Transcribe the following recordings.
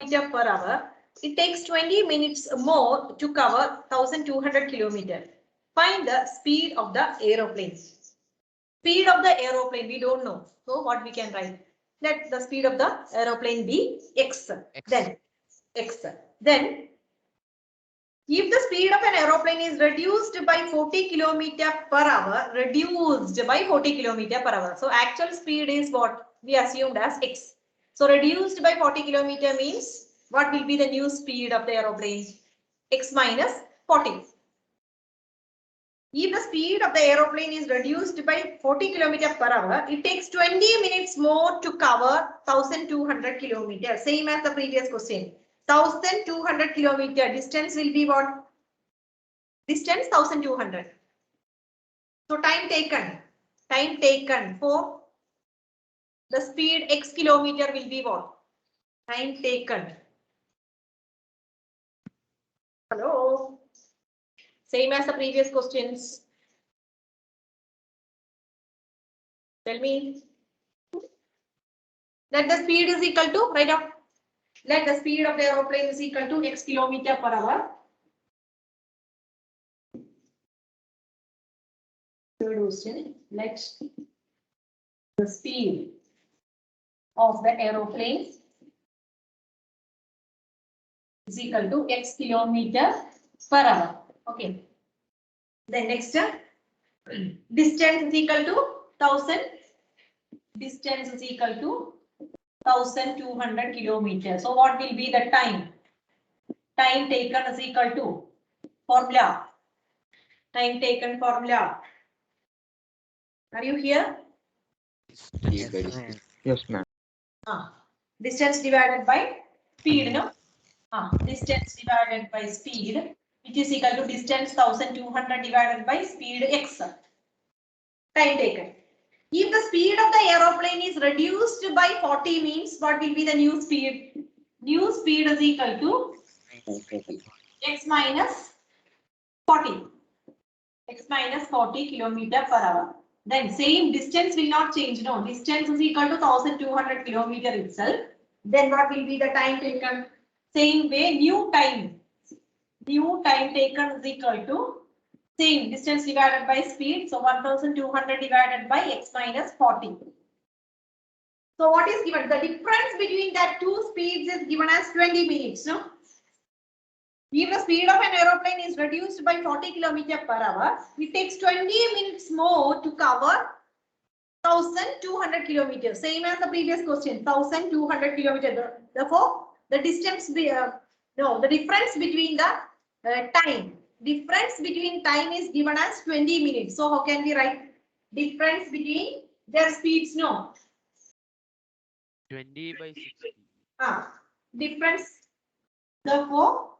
kilometer per hour. It takes 20 minutes more to cover 1200 kilometers. Find the speed of the aeroplane. Speed of the aeroplane we don't know. So what we can write? Let the speed of the aeroplane be x. Then x. Then if the speed of an aeroplane is reduced by 40 km per hour, reduced by 40 km per hour. So actual speed is what we assumed as x. So reduced by 40 km means what will be the new speed of the aeroplane? X minus 40. If the speed of the aeroplane is reduced by 40 km per hour, it takes 20 minutes more to cover 1200 km. Same as the previous question. 1200 km distance will be what? Distance 1200. So time taken for the speed x kilometer will be what? Time taken. Hello. Same as the previous questions. Tell me. Let the speed is equal to, write up. Let the speed of the aeroplane is equal to x kilometer per hour. Third question. Let the speed of the aeroplane is equal to x kilometer per hour. Okay. Then next, distance is equal to 1000. Distance is equal to 1200 kilometers. So what will be the time? Time taken is equal to formula. Time taken formula. Are you here? Yes, ma'am. Distance divided by speed, no? Distance divided by speed, which is equal to distance 1200 divided by speed x. Time taken. If the speed of the aeroplane is reduced by 40 means what will be the new speed? New speed is equal to x minus 40. X minus 40 kilometer per hour. Then same distance will not change. No, distance is equal to 1200 kilometer itself. Then what will be the time taken? Same way, new time. New time taken is equal to same distance divided by speed. So 1200 divided by x minus 40. So what is given? The difference between that two speeds is given as 20 minutes. No? If the speed of an aeroplane is reduced by 40 km per hour, it takes 20 minutes more to cover 1200 kilometers. Same as the previous question, 1200 kilometers. Therefore, the distance, the difference between the time. Difference between time is given as 20 minutes. So, how can we write difference between their speeds? No. 20 by 60. Difference. Therefore,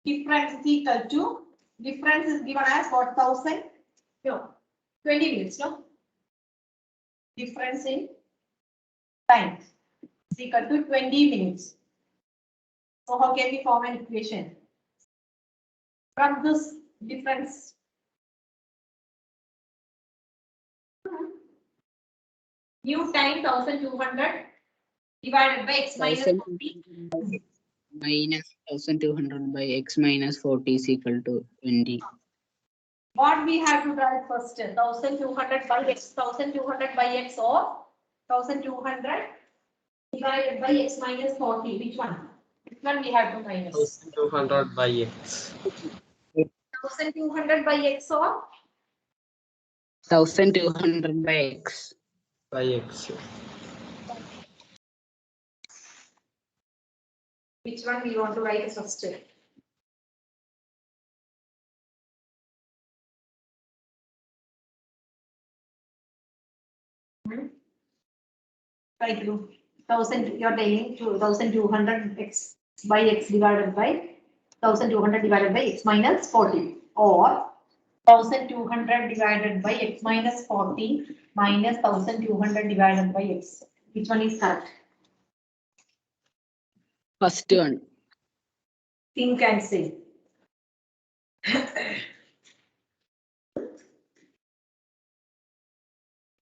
difference is equal to, difference is given as what, 1000? No, 20 minutes, no? Difference in time is equal to 20 minutes. So how can we form an equation? From this difference, new time 1200 divided by x minus 40. Minus 1200 by x minus 40 is equal to 20. What we have to write first? 1200 by x, 1200 by x, or 1200 divided by x minus 40. Which one? Which one we have to minus? 1200 by x. 1200 by x, or 1200 by x. By x. which one we want to write first? Try to do 1000. You're telling 1200 x by x divided by 1200 divided by x minus 40, or 1200 divided by x minus 40 minus 1200 divided by x. Which one is correct? First one. Think and say.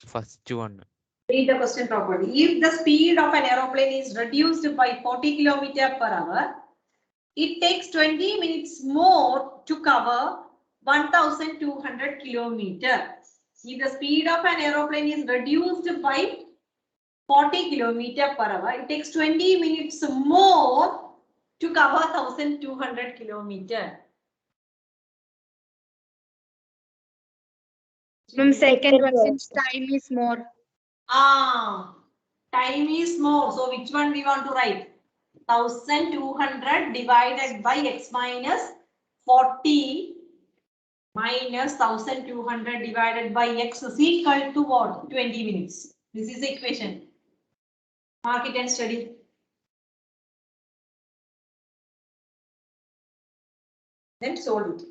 First one. Read the question properly. If the speed of an aeroplane is reduced by 40 km per hour, it takes 20 minutes more to cover 1200 km. If the speed of an aeroplane is reduced by 40 km per hour, it takes 20 minutes more to cover 1200 km. From second person's time is more. Time is more. So which one we want to write? 1200 divided by x minus 40 minus 1200 divided by x is equal to what? 20 minutes. This is the equation. Mark it and study. Then solve it.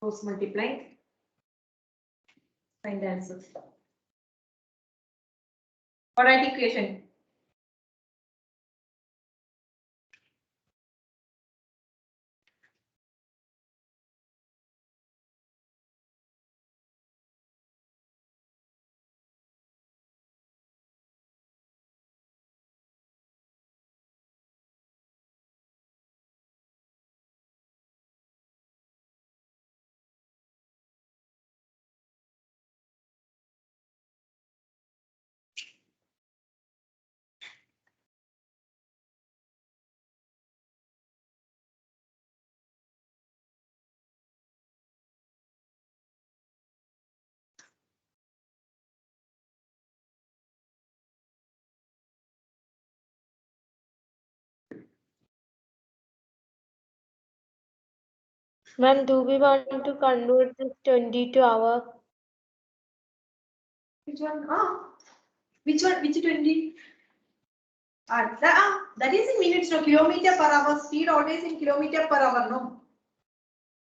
Cross multiply. Find the answer. Quadratic equation. Ma'am, do we want to convert this 20 to hour? Which one? Which one? Which 20? That is in minutes, no? Kilometer per hour. Speed always in kilometer per hour, no?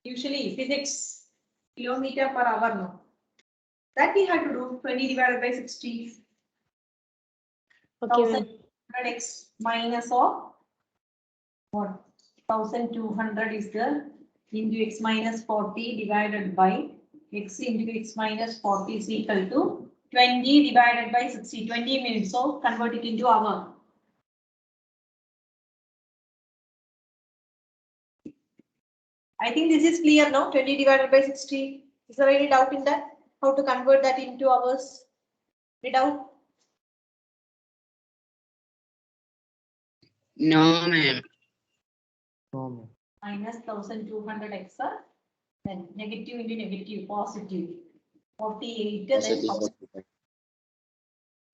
Usually physics, kilometer per hour, no? That we have to do 20 divided by 60. Okay, ma'am. 1200x minus of what? 1200 is the into x minus 40 divided by x into x minus 40 is equal to 20 divided by 60, 20 minutes. So convert it into hour. I think this is clear now. 20 divided by 60. Is there any doubt in that? How to convert that into hours? Any doubt? No, ma'am. Minus 1200x, then negative into negative, positive. 48, then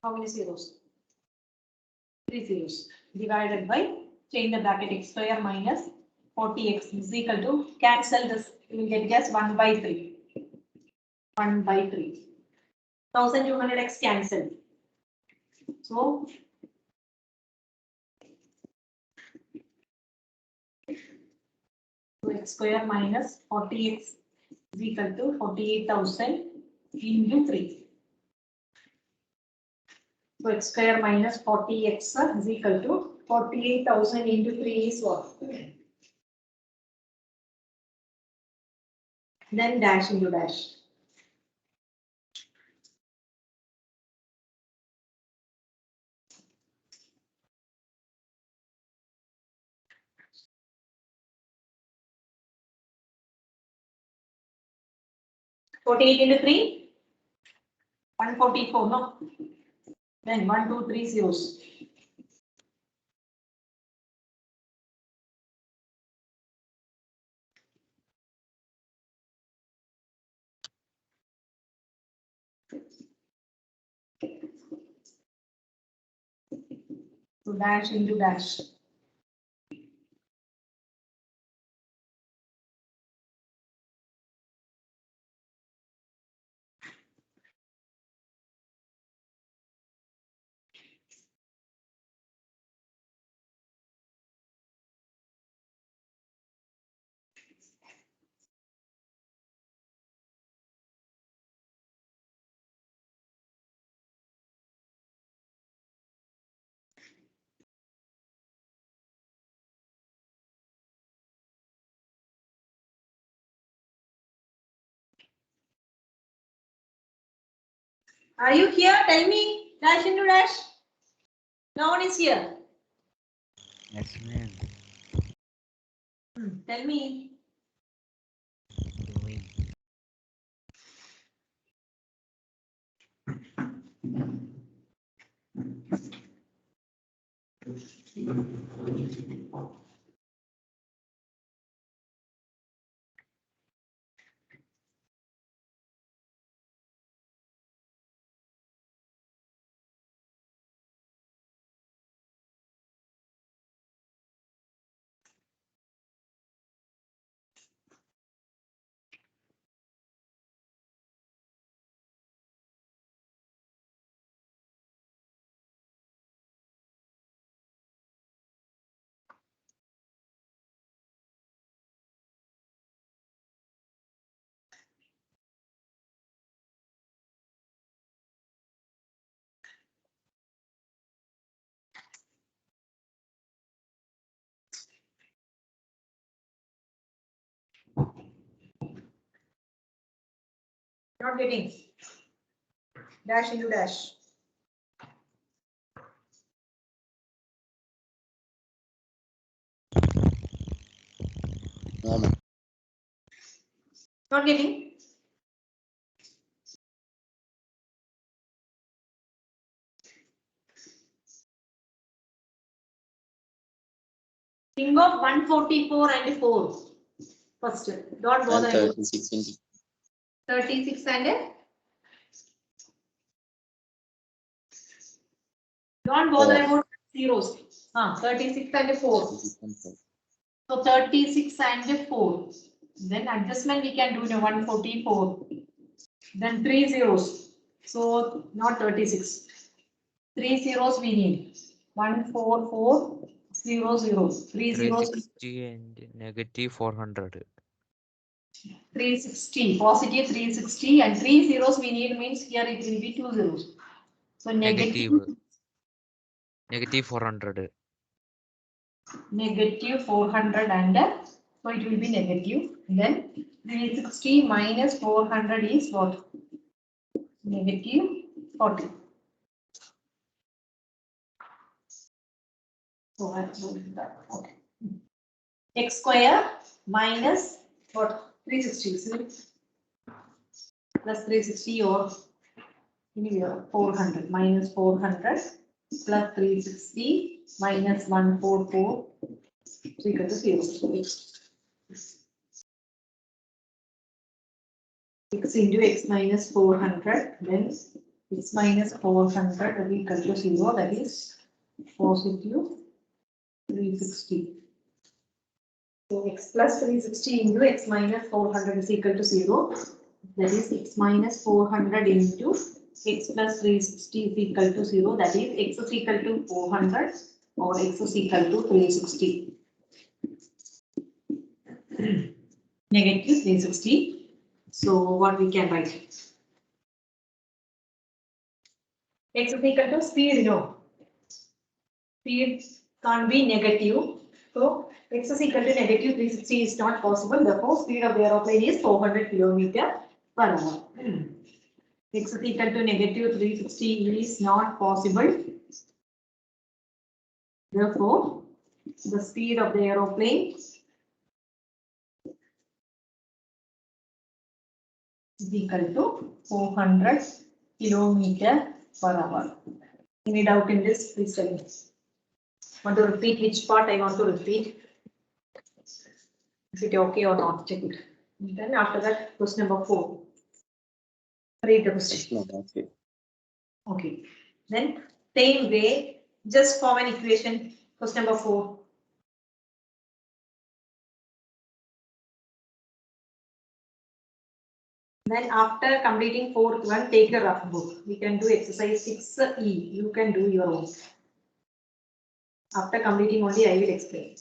how many zeros? 3 zeros. Divided by, change the bracket, x square minus 40x is equal to, cancel this, you will get just 1 by 3. 1 by 3. 1200x cancel. So, x square minus 40x is equal to 48,000 into 3. So x square minus 40x is equal to 48,000 into 3 is what? Then dash into dash. Forty-eight into 3, 144, no? Then 1, 2, 3 zeros. So dash into dash. Are you here? Tell me. Dash into dash. No one is here. Yes, ma'am. Tell me. Doing. Not getting. Dash into dash. No, ma'am. Not getting. Think of 144 and 4. First, don't bother And about 36 into 36 and don't bother about zeros. 36 and 4. 36 and 4. So 36 and 4. Then adjustment we can do in 144. Then 3 zeros. So not 36. 3 zeros we need. 144 0 0. 3 zeros. 360 and negative 400. 360. Positive 360 and 3 zeros we need means here it will be 2 zeros. So negative Negative 400. negative 400 and so it will be negative. Then 360 minus 400 is what? Negative 40. So that's that. Okay. X square minus what? 360 isn't it? Plus 360 or here 400 minus 400 plus 360 minus 144 is equal to 0. X into x minus 400, then x minus 400 is equal to 0, that is positive 360. So x plus 360 into x minus 400 is equal to 0, that is x minus 400 into x plus 360 is equal to 0, that is x is equal to 400 or x is equal to 360. Negative 360. So what we can write? X is equal to speed, no. Speed can't be negative. So x is equal to negative 360 is not possible. Therefore, speed of the aeroplane is 400 km per hour. X is equal to negative 360 is not possible. Therefore, the speed of the aeroplane is equal to 400 km per hour. Any doubt in this? Please tell me. Want to repeat which part I want to repeat? Is it okay or not? Check it. Then after that, question number 4. Read the question. No, that's it. Okay. Then same way, just form an equation. Question number 4. Then after completing 4th one, take a rough book. We can do exercise 6E. You can do your own. After completing only, I will explain.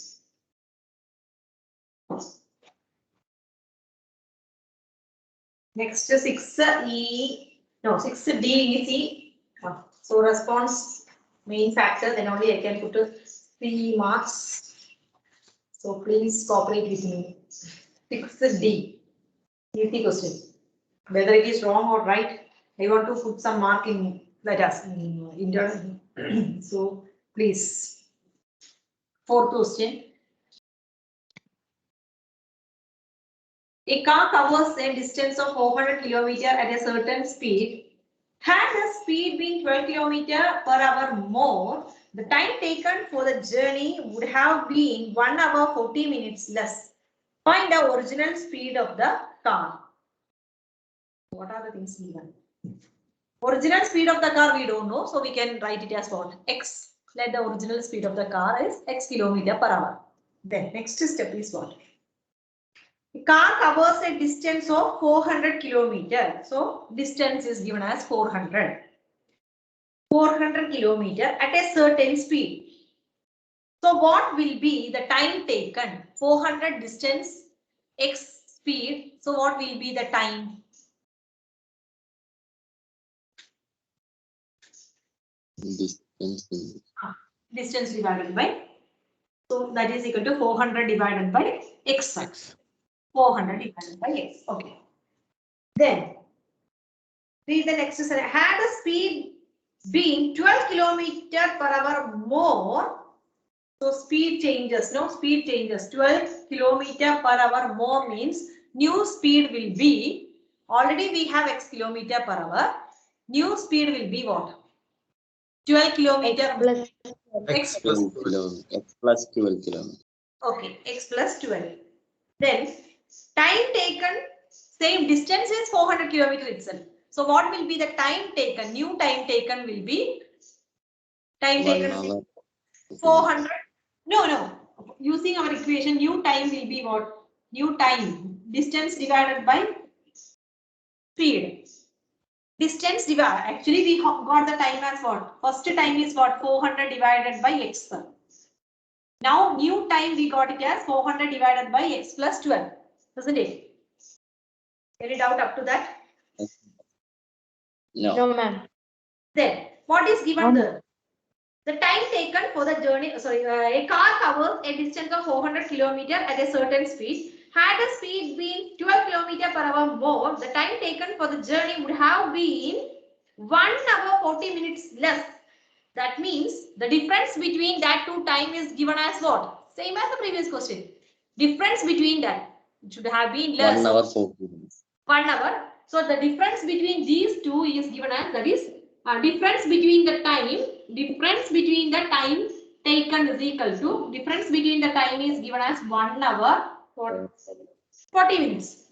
Next 6E, no 6D is E. So response main factor, then only I can put 3 marks. So please cooperate with me. 6D. Easy question. Whether it is wrong or right, I want to put some mark in that as internal. So please. Fourth question. A car covers a distance of 400 km at a certain speed. Had the speed been 12 km per hour more, the time taken for the journey would have been 1 hour 40 minutes less. Find the original speed of the car. What are the things given? Original speed of the car we don't know, so we can write it as what? X. Let the original speed of the car is X km per hour. Then next step is what? The car covers a distance of 400 km. So distance is given as 400. 400 km at a certain speed. So what will be the time taken? 400 distance, X speed. So what will be the time? Distance divided by. So that is equal to 400 divided by X. X. 400 divided by X. Okay. Then read the next sentence. Had the speed been 12 km per hour more. So speed changes. No, speed changes. 12 km per hour more means new speed will be. Already we have X km per hour. New speed will be what? 12 km. X plus 12. X plus 12 kilometers. Okay, X plus 12. Then time taken, same distance is 400 km itself. So what will be the time taken? New time taken will be time 1 taken hour. 400. No. Using our equation, new time will be what? New time. Distance divided by speed. Distance divided. Actually, we got the time as what? First time is what? 400 divided by X. Now, new time we got it as 400 divided by X plus 12. Isn't it? Any doubt up to that? No. No, ma'am. Then, what is given there? The time taken for the journey, a car covers a distance of 400 km at a certain speed. Had the speed been 12 km per hour more, the time taken for the journey would have been 1 hour 40 minutes less. That means the difference between that two time is given as what? Same as the previous question. Difference between that should have been less. 1 hour 40 minutes. 1 hour. So the difference between these two is given as, that is difference between the time taken is equal to, difference between the time is given as 1 hour 40 minutes.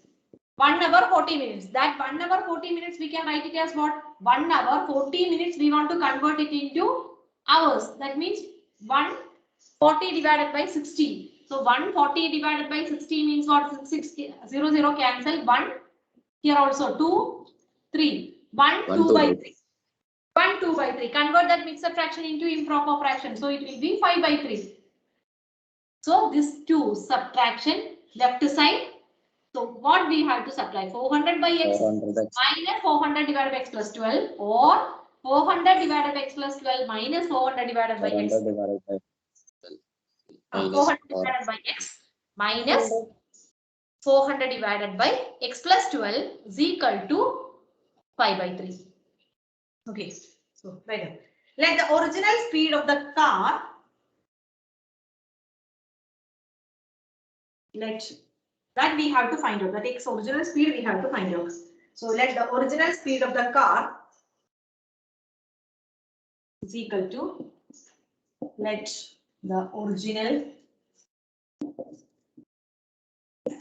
1 hour 40 minutes. That 1 hour 40 minutes we can write it as what? 1 hour 40 minutes we want to convert it into hours. That means 140 divided by 60. So 140 divided by 60 means what? 60, 0 cancel. 1 here also 2, 3. 1, 2 by 3. 1, 2 by 3. Convert that mixed fraction into improper fraction. So it will be 5 by 3. So this 2 subtraction left side. So what we have to subtract? 400 by X 400 minus 400 divided by X plus 12 or 400 divided by X plus 12 minus 400 divided by X. 400 divided by 12. 400 divided by X minus 400 divided by X plus 12 is equal to 5 by 3. Okay, so right. Let the original speed of the car, that we have to find out. That X original speed we have to find out. So let the original speed of the car is equal to, let the original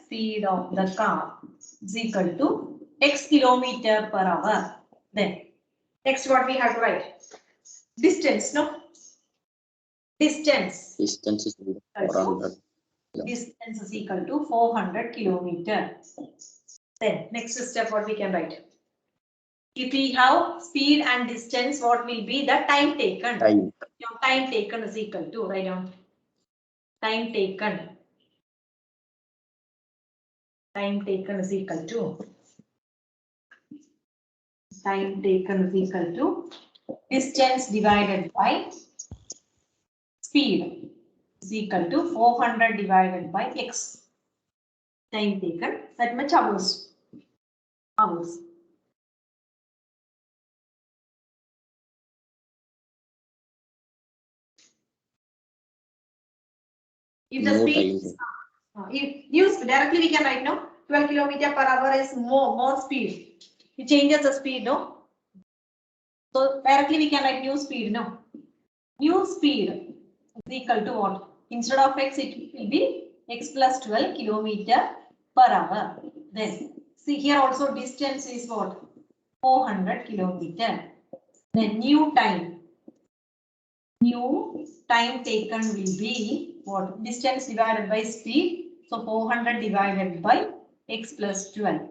speed of the car is equal to X km per hour. Then next what we have to write? Distance, no? Distance. Distance is 400. Distance is equal to 400 kilometers. Then next step what we can write? If we have speed and distance, what will be the time taken? Time. Your time taken is equal to, write down. Time taken. Time taken is equal to. Time taken is equal to distance divided by speed is equal to 400 divided by X. Time taken, that much hours. Hours. If the No speed, time. if use directly we can write no 12 kilometer per hour is more speed. It changes the speed, no? So directly we can write new speed, no? New speed is equal to what? Instead of x, it will be x plus 12 kilometer per hour. Then see here also distance is what? 400 kilometer. Then new time taken will be what? Distance divided by speed. So 400 divided by x plus 12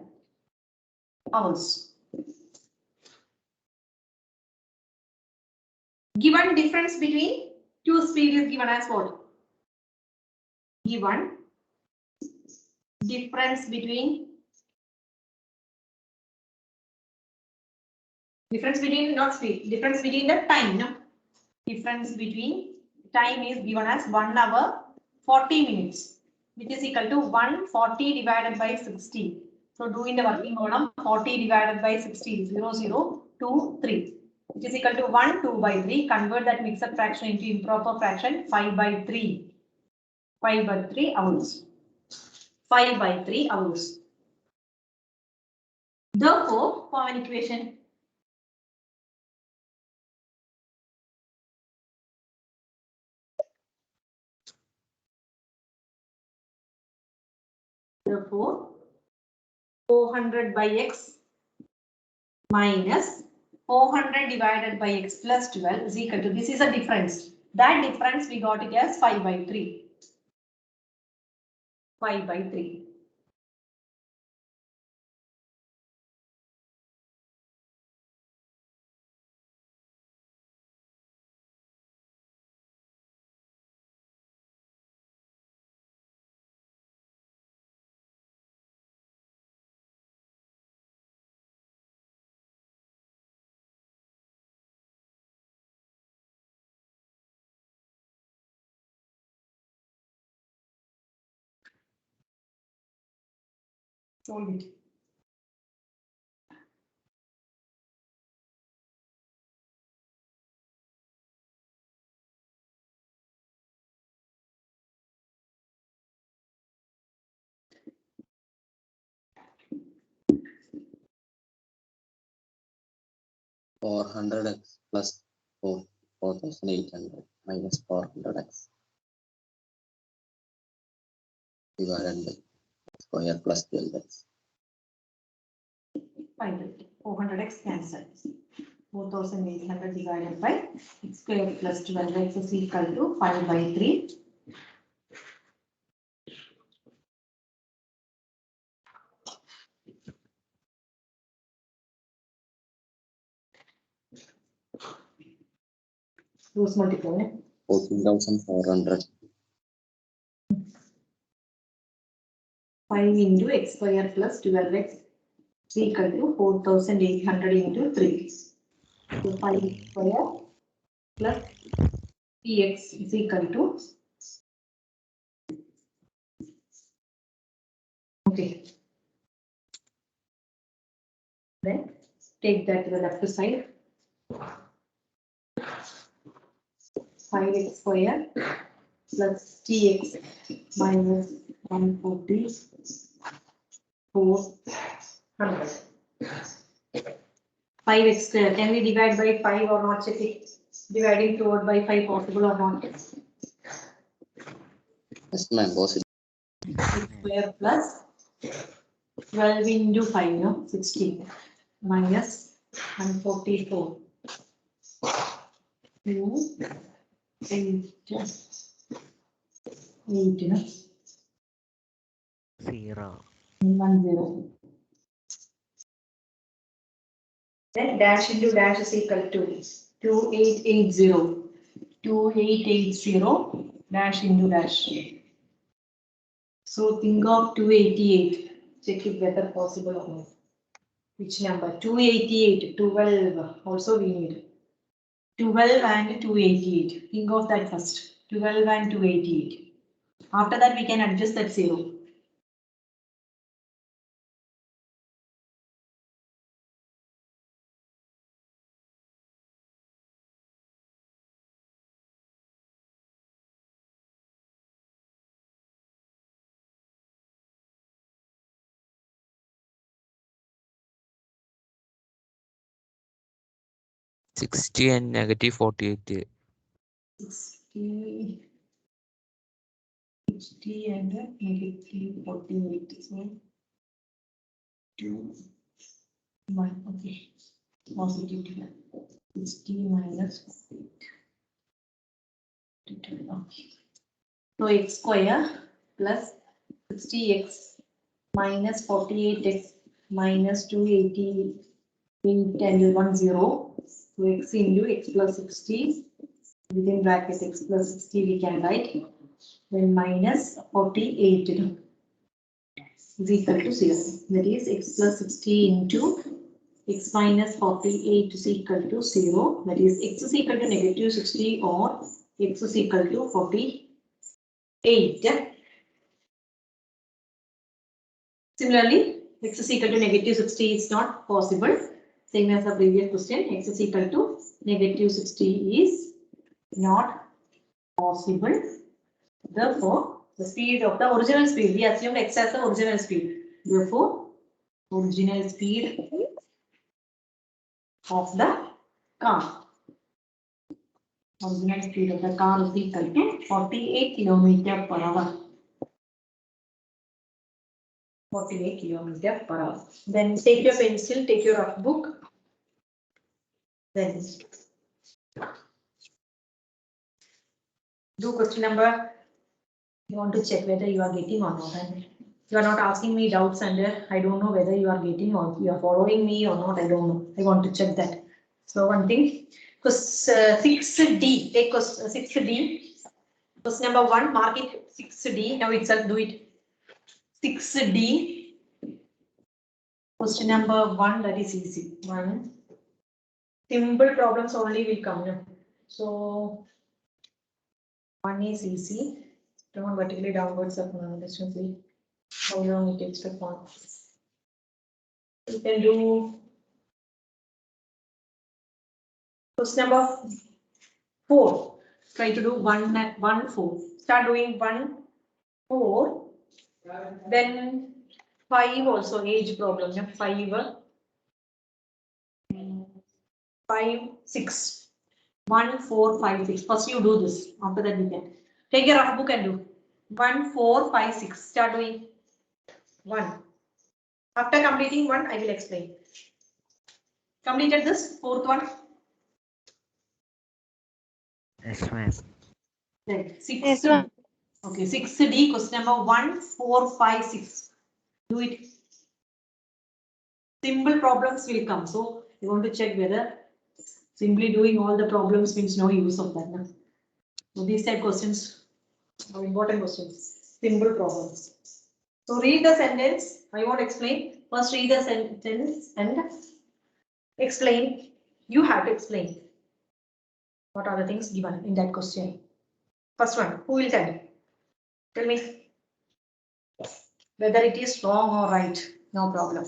hours. Given difference between two speed is given as what? Given difference between not speed, difference between the time, no? Difference between time is given as 1 hour 40 minutes, which is equal to 140 divided by 60. So do in the working column 40 divided by 60, 0, 0, 2, 3, which is equal to 1, 2 by 3. Convert that mixed fraction into improper fraction, 5 by 3. 5 by 3 hours. 5 by 3 hours. Therefore, form an equation. Therefore, 400 by x minus 400 divided by x plus 12 is equal to, this is a difference. That difference we got it as 5 by 3. 5 by 3. Solve it. Four hundred x plus 4,800 minus 400x divided by square plus 12x. 400x cancel. 4,800 divided by x square plus 12x is equal to 5 by 3. Use multiply. 14,400 5 into x square plus 12x is equal to 4,800 into 3. So 5 square plus px is equal to, okay. Then take that to the left side. 5x square plus tx minus 140 400. 5x square. Can we divide by 5 or not? Check it. Dividing toward by 5 possible or not? Yes, ma'am, possible. X square plus 12 into 5, no? 16 minus 144. 2, 8, 8, no? 0. 1, 0. Then dash into dash is equal to 2880. 2880 dash into dash. So think of 288. Check it whether possible or not. Which number? 288, 12. Also we need 12 and 288. Think of that first. 12 and 288. After that we can adjust that 0. 60 and negative 48. 60 and negative 48. So 2 1. Okay. Positive 60 minus 48. Okay. So x square plus 60x minus 48x minus 280 in 10 to 1 0. So x into x plus 60 within bracket x plus 60 we can write. Then minus 48 is equal to 0. That is x plus 60 into x minus 48 is equal to 0. That is x is equal to negative 60 or x is equal to 48. Similarly, x is equal to negative 60 is not possible. Same as the previous question, x is equal to negative 60 is not possible. Therefore, the speed of the original speed, we assumed x as the original speed. Therefore, original speed of the car. Original speed of the car is equal to 48 km per hour. 48 km per hour. Then take your pencil, take your rough book. Then do question number. You want to check whether you are getting or not. And you are not asking me doubts and I don't know whether you are getting or you are following me or not. I don't know. I want to check that. So one thing, because 6D, take 6D. Question number 1, mark it 6D. Now itself do it. 6D. Question number 1, that is easy. 1. Simple problems only will come now. So 1 is easy. Don't vertically downwards up now. Let's see how long it takes to form. You can do question number 4. Try to do 1 4. Start doing 1 4. Then 5 also age problem. 5 6. 1 4 5 6. First you do this. After that we can take a rough book and do 1 4 5 6. Start doing 1. After completing 1, I will explain. Completed this 4th one. Yes, ma'am. Then 6. Yes, ma'am. Okay, 6D, question number 1 4 5 6. Do it. Simple problems will come. So you want to check whether simply doing all the problems means no use of that. No? So these type questions are important questions. Simple problems. So read the sentence. I won't explain. First read the sentence and explain. You have to explain. What are the things given in that question? First one, who will tell? Tell me whether it is wrong or right. No problem.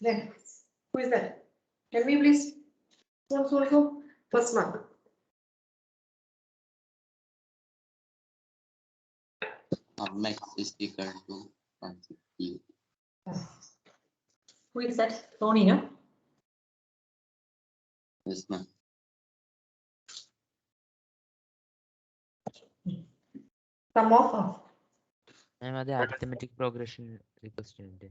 Then, who is that? Tell me please. So, first one. X is equal to 160. Who is that? Tony, no? Yes, ma'am. Sum of. I'm at the arithmetic progression question.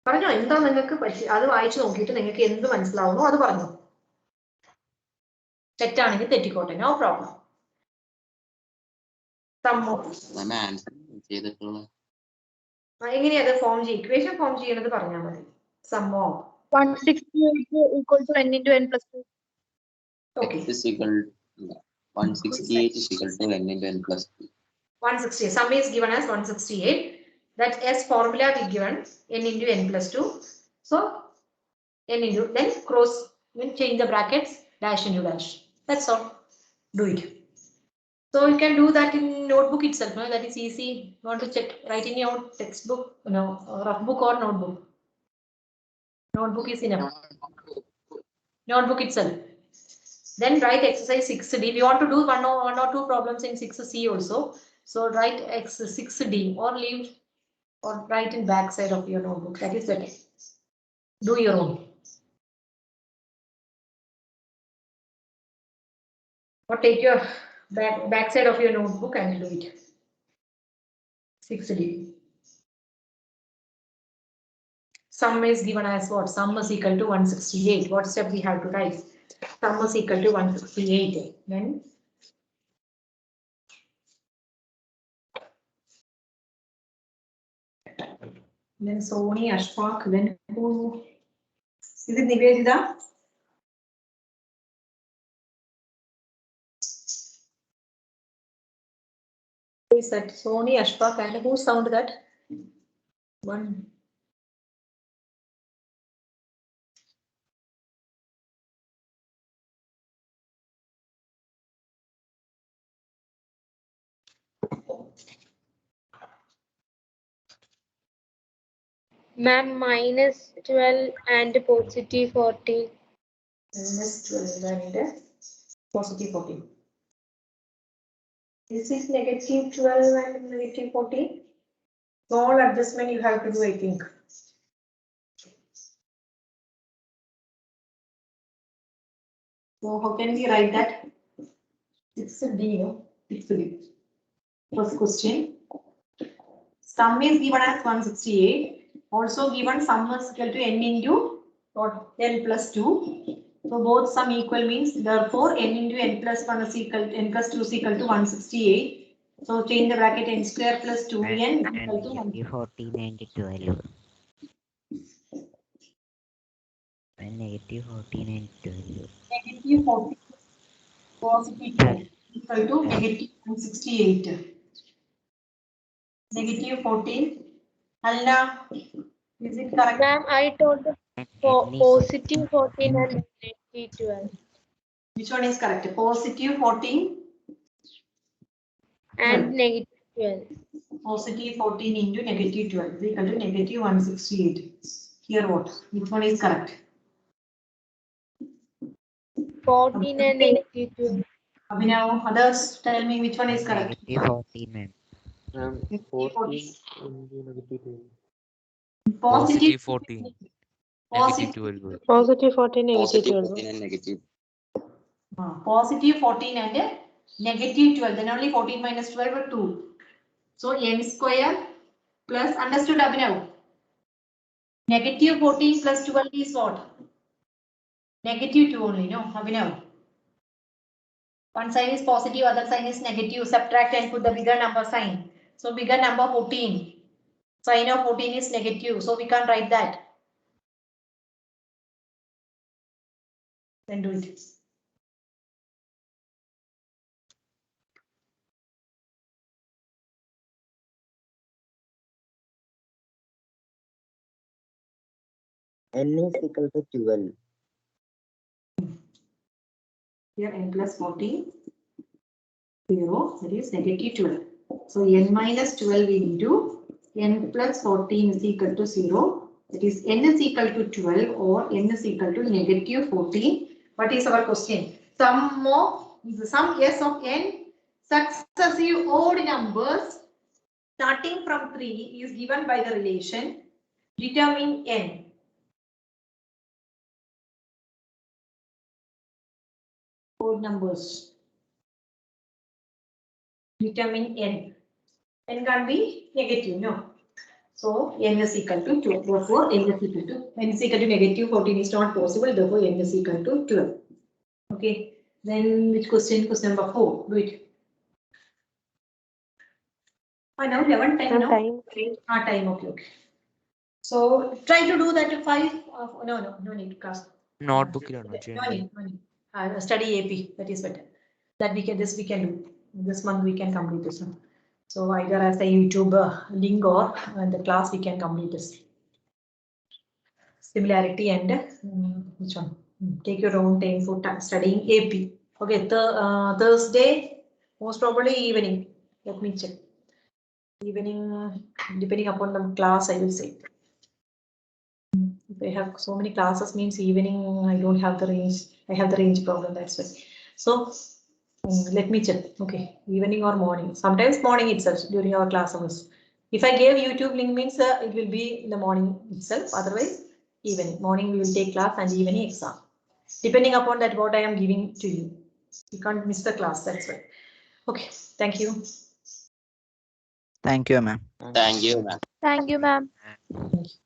പറഞ്ഞോ എന്താ നിങ്ങൾക്ക് പറ്റി അത് വായിച്ചു നോക്കിയിട്ട് നിങ്ങൾക്ക് എന്ത് മനസ്സിലാവുന്നു അത് പറഞ്ഞു തെറ്റാണെങ്കിൽ തെറ്റിക്കോട്ടെ നോ പ്രോബ്ലം എങ്ങനെയാ അത് ഫോം ചെയ്യും ഇക്വേഷൻ ഫോം ചെയ്യണത് പറഞ്ഞാൽ മതി സമ്മോ 168 equal to n into n plus 2. Okay. X is equal to 168 is equal to n into n plus 2. 168. Sum is given as 168. That S formula we given n into n plus 2. So n into then cross when change the brackets dash into dash. That's all. Do it. So you can do that in notebook itself. No? That is easy. You want to check write in your textbook, no rough book or notebook. Notebook is enough. Notebook itself. Then write exercise 6D. We want to do one or two problems in 6C also. So write X 6D or leave or write in back side of your notebook. That is better. Do your own. Or take your back side of your notebook and do it. 6D. Sum is given as what? Sum is equal to 168. What step we have to write? Sum is equal to 168. Then Sony, Ashfaq, then who? Is it Nivedita? Who is that? Sony, Ashfaq, and who sound that? One. Ma'am, minus 12 and positive 14. Minus 12 and positive 14. This is negative 12 and negative 14. Small adjustment you have to do, I think. So how can we write that? It's a D, no? It's a D. First question. Sum is given as 168. Also given sum is equal to n into what? N plus 2. So both sum equal means therefore n into n plus 1 is equal to n plus 2 is equal to 168. So change the bracket n square plus 2n is equal to 1. negative 14 and 12. And negative 14 and 12. Negative 14 positive 12 equal to negative 168. Negative 14. Alna, is it correct? Ma'am, I told the And n is positive 14 and negative 12. Which one is correct? Positive 14 And negative 12. positive 14 into negative 12 is equal to negative 168. Here what? Which one is correct? 14 and negative 12. Abhinav, others tell me which one is correct. negative 14, ma'am. 14 into negative 12. Positive 14. Positive, Negative 12. Positive 14, negative Positive 12. 14 and negative. positive 14 and negative 12. Then only 14 minus 12 are 2. So n square plus, understood Abhinav? Negative 14 plus 12 is what? Negative 2 only, no Abhinav? One sign is positive, other sign is negative. Subtract and put the bigger number sign. So bigger number 14. Sign of 14 is negative. So we can't write that. Then do it. N is equal to 12. Here n plus 14. 0, that is negative 12. So n minus 12 into n plus 14 is equal to 0. That is n is equal to 12 or n is equal to negative 14. What is our question? Sum S of n successive odd numbers starting from 3 is given by the relation. Determine n. Odd numbers. Determine n. N can be negative, no. So n is equal to 2. Therefore, n is equal to negative 14 is not possible. Therefore, n is equal to 12. Okay. Then which question? Question number 4. Do it. Now 11, 10 now. Time. Time. Okay, okay. So try to do that 5. No need class. Notebook. No need. Study AP. That is better. That we can do. This month we can complete this one. So either as a YouTube link or the class we can complete this. Similarity and which one? Take your own time for studying AP. Okay, Thursday, most probably evening. Let me check. Evening, depending upon the class, I will say. If They have so many classes means evening I don't have the range. I have the range problem, that's why. So let me check. Okay, evening or morning. Sometimes morning itself during our class hours. If I gave YouTube link means it will be in the morning itself. Otherwise, evening. Morning we will take class and evening exam. Depending upon that what I am giving to you. You can't miss the class, that's why. Okay, thank you. Thank you, ma'am. Thank you, ma'am. Thank you, ma'am. Thank you.